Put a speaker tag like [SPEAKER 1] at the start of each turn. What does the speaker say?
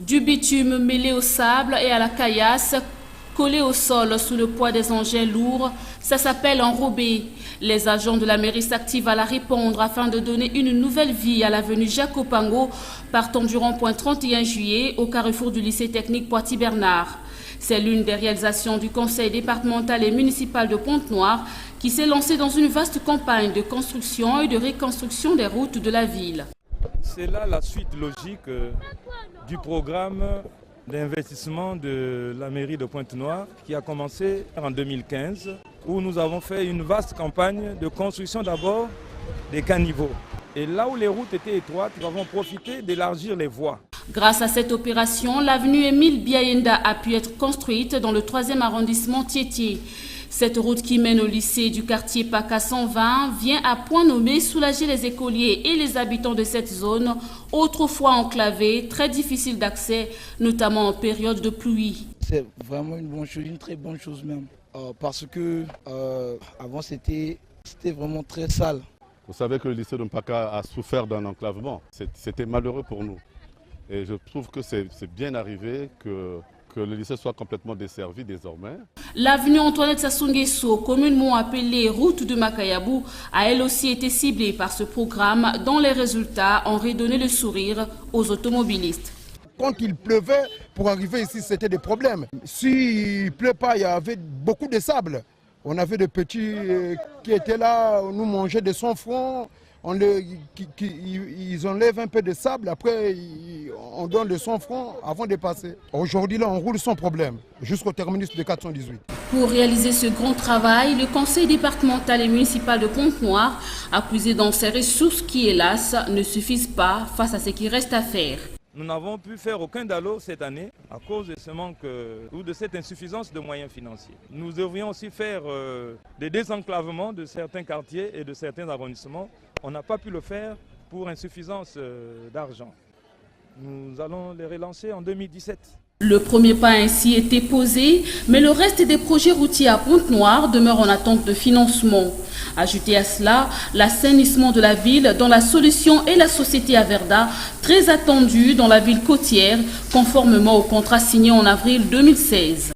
[SPEAKER 1] Du bitume mêlé au sable et à la caillasse, collé au sol sous le poids des engins lourds, ça s'appelle enrobé. Les agents de la mairie s'activent à la répondre afin de donner une nouvelle vie à l'avenue Jacques-Opango, partant du rond-point 31 juillet au carrefour du lycée technique Poitiers-Bernard. C'est l'une des réalisations du conseil départemental et municipal de Pointe-Noire qui s'est lancé dans une vaste campagne de construction et de reconstruction des routes de la ville.
[SPEAKER 2] C'est là la suite logique du programme d'investissement de la mairie de Pointe-Noire qui a commencé en 2015 où nous avons fait une vaste campagne de construction d'abord des caniveaux. Et là où les routes étaient étroites, nous avons profité d'élargir les voies.
[SPEAKER 1] Grâce à cette opération, l'avenue Émile Biayenda a pu être construite dans le 3e arrondissement Tiétié. Cette route qui mène au lycée du quartier PACA 120 vient à point nommé soulager les écoliers et les habitants de cette zone, autrefois enclavée, très difficile d'accès, notamment en période de pluie.
[SPEAKER 3] C'est vraiment une bonne chose, une très bonne chose même, parce que avant c'était vraiment très sale.
[SPEAKER 4] Vous savez que le lycée de Mpaka a souffert d'un enclavement. C'était malheureux pour nous. Et je trouve que c'est bien arrivé que le lycée soit complètement desservi désormais.
[SPEAKER 1] L'avenue Antoinette Sassou Nguesso, communément appelée route de Makayabou, a elle aussi été ciblée par ce programme dont les résultats ont redonné le sourire aux automobilistes.
[SPEAKER 5] Quand il pleuvait, pour arriver ici, c'était des problèmes. S'il ne pleut pas, il y avait beaucoup de sable. On avait des petits qui étaient là, on nous mangeait de son front. Ils enlèvent un peu de sable, après on donne le son front avant de passer. Aujourd'hui là on roule sans problème jusqu'au terminus de 418.
[SPEAKER 1] Pour réaliser ce grand travail, le conseil départemental et municipal de Pointe-Noire a puisé dans ses ressources qui hélas ne suffisent pas face à ce qui reste à faire.
[SPEAKER 2] Nous n'avons pu faire aucun DALO cette année à cause de ce manque ou de cette insuffisance de moyens financiers. Nous devrions aussi faire des désenclavements de certains quartiers et de certains arrondissements. On n'a pas pu le faire pour insuffisance d'argent. Nous allons les relancer en 2017.
[SPEAKER 1] Le premier pas a ainsi été posé, mais le reste des projets routiers à Pointe-Noire demeure en attente de financement. Ajoutez à cela l'assainissement de la ville dont la solution est la société Averda, très attendue dans la ville côtière, conformément au contrat signé en avril 2016.